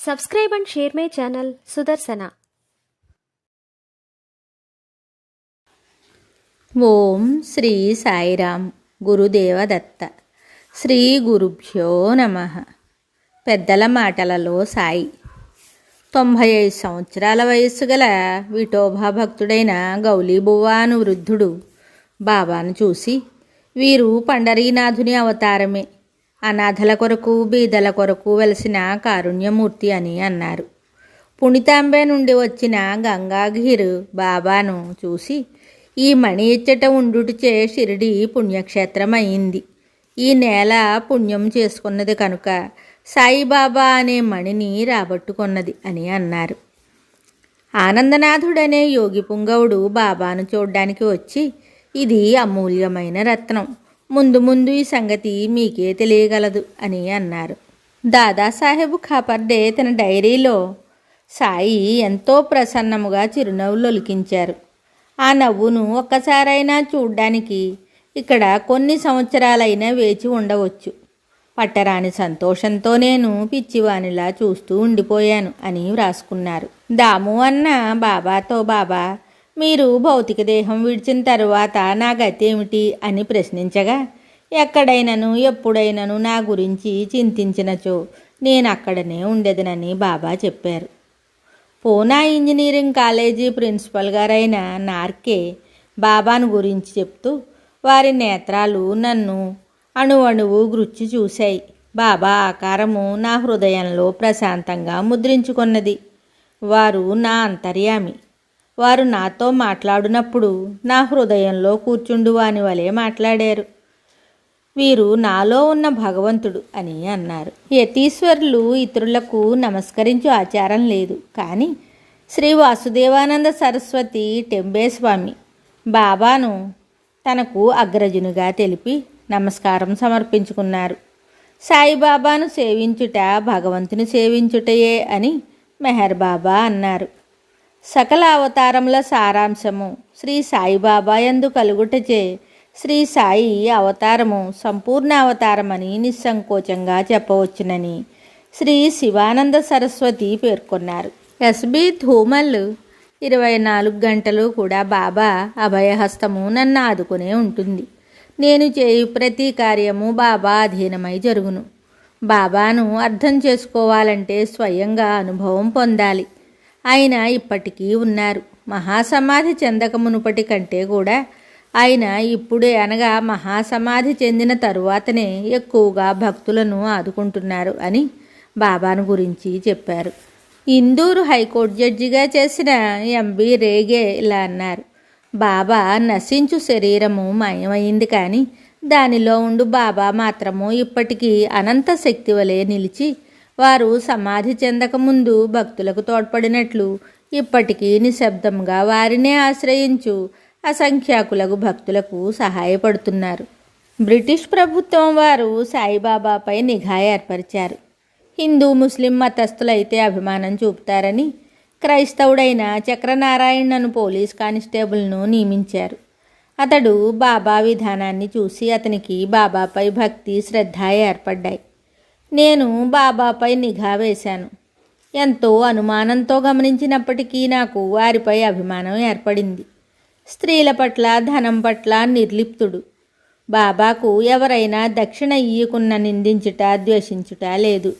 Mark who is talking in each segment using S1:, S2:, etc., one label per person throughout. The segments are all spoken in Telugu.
S1: Subscribe and share my channel Sudarsana.
S2: ఓం శ్రీ సాయిరామ్ గురుదేవదత్త. శ్రీ గురుభ్యో నమః. పెద్దల మాటలలో సాయి. 95 సంవత్సరాల వయస్సు గల విఠోబా భక్తుడైన గౌలీబువ్వ అను వృద్ధుడు బాబాను చూసి, వీరు పండరీనాథుని అవతారమే, అనాథల కొరకు బీదల కొరకు వెలసిన కారుణ్యమూర్తి అని అన్నారు. పుణితాంబే నుండి వచ్చిన గంగాఘీర్ బాబాను చూసి, ఈ మణి ఇచ్చట ఉండుటిచే షిరిడి పుణ్యక్షేత్రం అయింది. ఈ నేల పుణ్యం చేసుకున్నది కనుక సాయిబాబా అనే మణిని రాబట్టుకున్నది అని అన్నారు. ఆనందనాథుడనే యోగి పుంగవుడు బాబాను చూడ్డానికి వచ్చి, ఇది అమూల్యమైన రత్నం, ముందు ముందు ఈ సంగతి మీకే తెలియగలదు అని అన్నారు. దాదాసాహెబ్ ఖాపర్డే తన డైరీలో సాయి ఎంతో ప్రసన్నముగా చిరునవ్వులు ఒలికించారు. ఆ నవ్వును ఒక్కసారైనా చూడ్డానికి ఇక్కడ కొన్ని సంవత్సరాలైనా వేచి ఉండవచ్చు. పట్టరాని సంతోషంతో నేను పిచ్చివానిలా చూస్తూ ఉండిపోయాను అని వ్రాసుకున్నారు. దాము అన్న బాబాతో, బాబా, మీరు భౌతిక దేహం విడిచిన తరువాత నా గతి ఏమిటి అని ప్రశ్నించగా, ఎక్కడైనను ఎప్పుడైనను నా గురించి చింతించినచో నేను అక్కడనే ఉండేదనని బాబా చెప్పారు. పూనా ఇంజనీరింగ్ కాలేజీ ప్రిన్సిపల్ గారైన నార్కే బాబాను గురించి చెప్తూ, వారి నేత్రాలు నన్ను అణువణువు గుచ్చి చూశాయి. బాబా ఆకారము నా హృదయంలో ప్రశాంతంగా ముద్రించుకున్నది. వారు నా అంతర్యామి. వారు నాతో మాట్లాడినప్పుడు నా హృదయంలో కూర్చుండు వాని వలె మాట్లాడారు. వీరు నాలో ఉన్న భగవంతుడు అని అన్నారు. యతీశ్వరులు ఇతరులకు నమస్కరించు ఆచారం లేదు, కానీ శ్రీ వాసుదేవానంద సరస్వతి టెంబేస్వామి బాబాను తనకు అగ్రజునిగా తెలిపి నమస్కారం సమర్పించుకున్నారు. సాయిబాబాను సేవించుట భగవంతుని సేవించుటయే అని మెహర్ బాబా అన్నారు. సకల అవతారముల సారాంశము శ్రీ సాయిబాబా యందు కలుగుటచే శ్రీ సాయి అవతారము సంపూర్ణ అవతారమని నిస్సంకోచంగా చెప్పవచ్చునని శ్రీ శివానంద సరస్వతి పేర్కొన్నారు. ఎస్బి ధూమల్ 24 గంటలు కూడా బాబా అభయహస్తము నన్ను ఆదుకునే ఉంటుంది. నేను చేయు ప్రతి కార్యము బాబా అధీనమై జరుగును. బాబాను అర్థం చేసుకోవాలంటే స్వయంగా అనుభవం పొందాలి. ఆయన ఇప్పటికీ ఉన్నారు. మహాసమాధి చెందక మునుపటి కంటే కూడా ఆయన ఇప్పుడే, అనగా మహాసమాధి చెందిన తరువాతనే ఎక్కువగా భక్తులను ఆదుకుంటున్నారు అని బాబాను గురించి చెప్పారు. ఇందూరు హైకోర్టు జడ్జిగా చేసిన ఎంబి రేగే ఇలా అన్నారు. బాబా నశించు శరీరము మాయమైంది, కానీ దానిలో ఉండు బాబా మాత్రము ఇప్పటికీ అనంత శక్తి వలె నిలిచి, వారు సమాధి చెందకముందు భక్తులకు తోడ్పడినట్లు ఇప్పటికీ నిశ్శబ్దంగా వారినే ఆశ్రయించు అసంఖ్యాకులకు భక్తులకు సహాయపడుతున్నారు. బ్రిటిష్ ప్రభుత్వం వారు సాయిబాబాపై నిఘా ఏర్పరిచారు. హిందూ ముస్లిం మతస్థులైతే అభిమానం చూపుతారని క్రైస్తవుడైన చక్రనారాయణను పోలీస్ కానిస్టేబుల్ను నియమించారు. అతడు బాబా విధానాన్ని చూసి అతనికి బాబాపై భక్తి, శ్రద్ధ ఏర్పడ్డాయి. నేను బాబాపై నిఘా వేశాను. ఎంతో అనుమానంతో గమనించినప్పటికీ నాకు వారిపై అభిమానం ఏర్పడింది. స్త్రీల పట్ల, ధనం పట్ల నిర్లిప్తుడు. బాబాకు ఎవరైనా దక్షిణ ఇయ్యకున్న నిందించుట, ద్వేషించుట లేదు.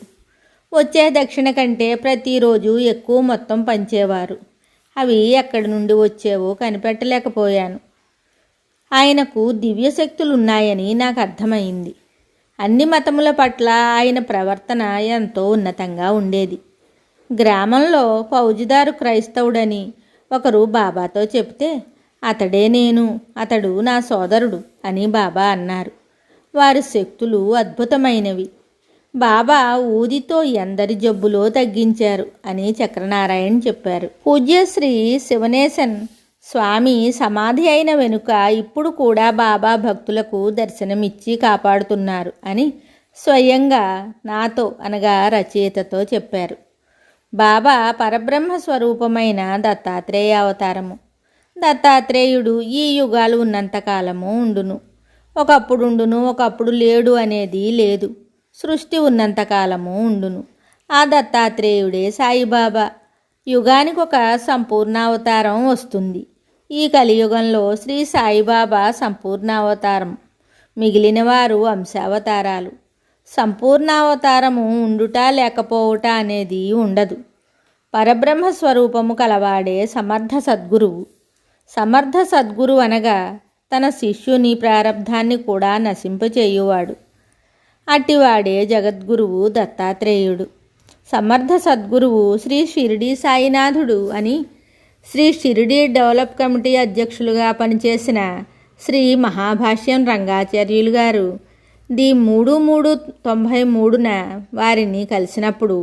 S2: వచ్చే దక్షిణ కంటే ప్రతిరోజు ఎక్కువ మొత్తం పంచేవారు. అవి ఎక్కడి నుండి వచ్చేవో కనిపెట్టలేకపోయాను. ఆయనకు దివ్యశక్తులున్నాయని నాకు అర్థమైంది. అన్ని మతముల పట్ల ఆయన ప్రవర్తన ఎంతో ఉన్నతంగా ఉండేది. గ్రామంలో ఫౌజుదారు క్రైస్తవుడని ఒకరు బాబాతో చెబితే, అతడే నేను, అతడు నా సోదరుడు అని బాబా అన్నారు. వారి శక్తులు అద్భుతమైనవి. బాబా ఊదితో ఎందరి జబ్బులో తగ్గించారు అని చక్రనారాయణ చెప్పారు. పూజ్యశ్రీ శివనేశన్ స్వామి సమాధి అయిన వెనుక ఇప్పుడు కూడా బాబా భక్తులకు దర్శనమిచ్చి కాపాడుతున్నారు అని స్వయంగా నాతో, అనగా రచయితతో చెప్పారు. బాబా పరబ్రహ్మ స్వరూపమైన దత్తాత్రేయ అవతారము. దత్తాత్రేయుడు ఈ యుగాలు ఉన్నంతకాలము ఉండును. ఒకప్పుడు ఉండును, ఒకప్పుడు లేడు అనేది లేదు. సృష్టి ఉన్నంతకాలము ఉండును. ఆ దత్తాత్రేయుడే సాయిబాబా. యుగానికి ఒక సంపూర్ణావతారం వస్తుంది. ఈ కలియుగంలో శ్రీ సాయిబాబా సంపూర్ణావతారం, మిగిలిన వారు అంశావతారాలు. సంపూర్ణావతారము ఉండుట లేకపోవుట అనేది ఉండదు. పరబ్రహ్మ స్వరూపము కలవాడే సమర్థ సద్గురువు. సమర్థ సద్గురు అనగా తన శిష్యుని ప్రారబ్ధాన్ని కూడా నశింపచేయువాడు. అట్టివాడే జగద్గురువు దత్తాత్రేయుడు. సమర్థ సద్గురువు శ్రీ షిరిడి సాయినాథుడు అని శ్రీ షిరిడి డెవలప్ కమిటీ అధ్యక్షులుగా పనిచేసిన శ్రీ మహాభాష్యం రంగాచార్యులు గారు 3/3/93న వారిని కలిసినప్పుడు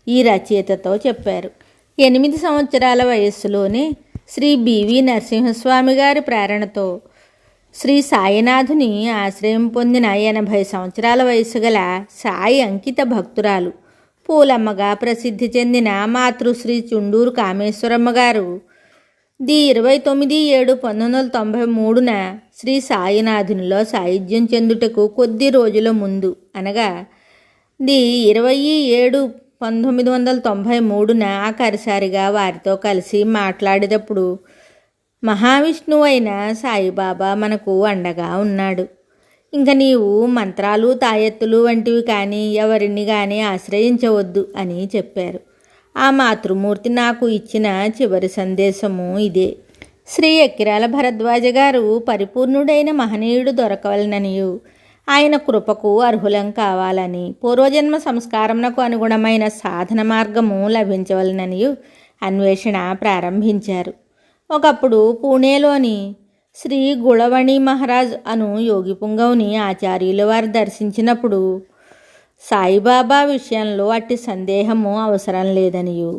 S2: ఈ రచయితతో చెప్పారు. 8 సంవత్సరాల వయస్సులోనే శ్రీ బివి నరసింహస్వామి గారి ప్రేరణతో శ్రీ సాయినాథుని ఆశ్రయం పొందిన 80 సంవత్సరాల వయసు గల సాయి అంకిత భక్తురాలు పూలమ్మగా ప్రసిద్ధి చెందిన మాతృశ్రీ చుండూరు కామేశ్వరమ్మ గారు 29/7/1993న శ్రీ సాయినాథునిలో సాయుధ్యం చెందుటకు కొద్ది రోజుల ముందు అనగా 20/7/1993న ఆఖరిసారిగా వారితో కలిసి మాట్లాడేటప్పుడు మహావిష్ణువు అయిన సాయిబాబా మనకు అండగా ఉన్నాడు. ఇంక నీవు మంత్రాలు తాయెత్తులు వంటివి కానీ ఎవరిని కానీ ఆశ్రయించవద్దు అని చెప్పారు. ఆ మాతృమూర్తి నాకు ఇచ్చిన చివరి సందేశము ఇదే. శ్రీ ఎక్కిరాల భరద్వాజ గారు పరిపూర్ణుడైన మహనీయుడు దొరకవలననియు ఆయన కృపకు అర్హులం కావాలని పూర్వజన్మ సంస్కారమునకు అనుగుణమైన సాధన మార్గము లభించవలననియు అన్వేషణ ప్రారంభించారు. ఒకప్పుడు పూణేలోని శ్రీ గుళవణి మహారాజ్ అను యోగి పుంగవుని ఆచార్యుల వారు దర్శించినప్పుడు సాయిబాబా విషయంలో అట్టి సందేహము అవసరం లేదనియు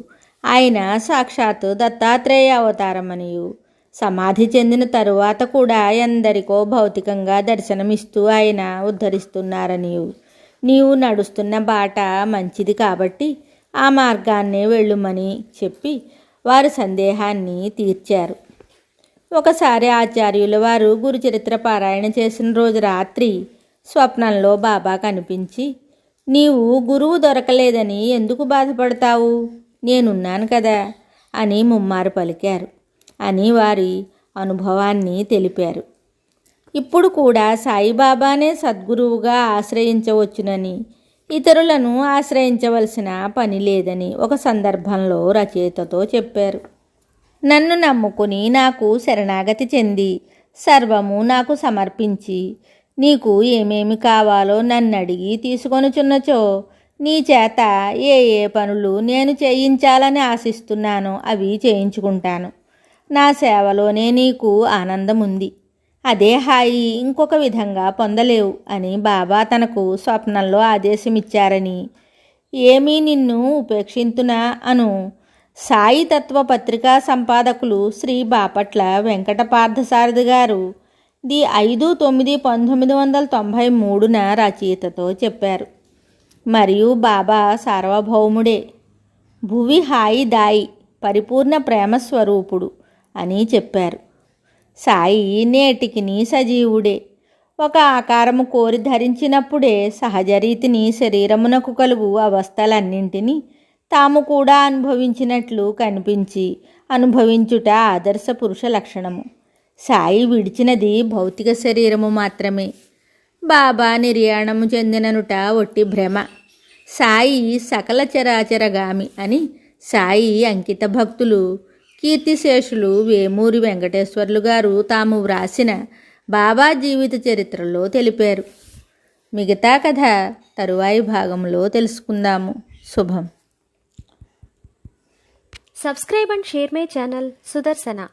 S2: ఆయన సాక్షాత్ దత్తాత్రేయ అవతారమనియు సమాధి చెందిన తరువాత కూడా ఎందరికో భౌతికంగా దర్శనమిస్తూ ఆయన ఉద్ధరిస్తున్నారనియు నీవు నడుస్తున్న బాట మంచిది కాబట్టి ఆ మార్గాన్నే వెళ్ళుమని చెప్పి వారి సందేహాన్ని తీర్చారు. ఒకసారి ఆచార్యుల వారు గురుచరిత్ర పారాయణ చేసిన రోజు రాత్రి స్వప్నంలో బాబా కనిపించి నీవు గురువు దొరకలేదని ఎందుకు బాధపడతావు, నేనున్నాను కదా అని ముమ్మారు పలికారు అని వారి అనుభవాన్ని తెలిపారు. ఇప్పుడు కూడా సాయిబాబానే సద్గురువుగా ఆశ్రయించవచ్చునని, ఇతరులను ఆశ్రయించవలసిన పని లేదని ఒక సందర్భంలో రచయితతో చెప్పారు. నన్ను నమ్ముకుని నాకు శరణాగతి చెంది సర్వము నాకు సమర్పించి నీకు ఏమేమి కావాలో నన్ను అడిగి తీసుకొనుచున్నచో నీ చేత ఏ ఏ పనులు నేను చేయించాలని ఆశిస్తున్నానో అవి చేయించుకుంటాను. నా సేవలోనే నీకు ఆనందం ఉంది. అదే హాయి ఇంకొక విధంగా పొందలేవు అని బాబా తనకు స్వప్నంలో ఆదేశమిచ్చారని, ఏమీ నిన్ను ఉపేక్షింతునా అను సాయి తత్వ పత్రికా సంపాదకులు శ్రీ బాపట్ల వెంకట పార్థసారథి గారు 5/9/1993న రచయితతో చెప్పారు. మరియు బాబా సార్వభౌముడే, భువి హాయి దాయి, పరిపూర్ణ ప్రేమ స్వరూపుడు అని చెప్పారు. సాయి నేటికిని సజీవుడే. ఒక ఆకారము కోరి ధరించినప్పుడే సహజరీతిని శరీరమునకు కలుగు అవస్థలన్నింటినీ తాము కూడా అనుభవించినట్లు కనిపించి అనుభవించుట ఆదర్శ పురుష లక్షణము. సాయి విడిచినది భౌతిక శరీరము మాత్రమే. బాబా నిర్యాణము చెందిననుట ఒట్టి భ్రమ. సాయి సకల చరాచరగామి అని సాయి అంకిత భక్తులు కీర్తిశేషులు వేమూరి వెంకటేశ్వర్లు గారు తాము వ్రాసిన బాబా జీవిత చరిత్రలో తెలిపారు. మిగతా కథ తరువాయి భాగంలో తెలుసుకుందాము. శుభం.
S1: Subscribe and share my channel Sudarsana.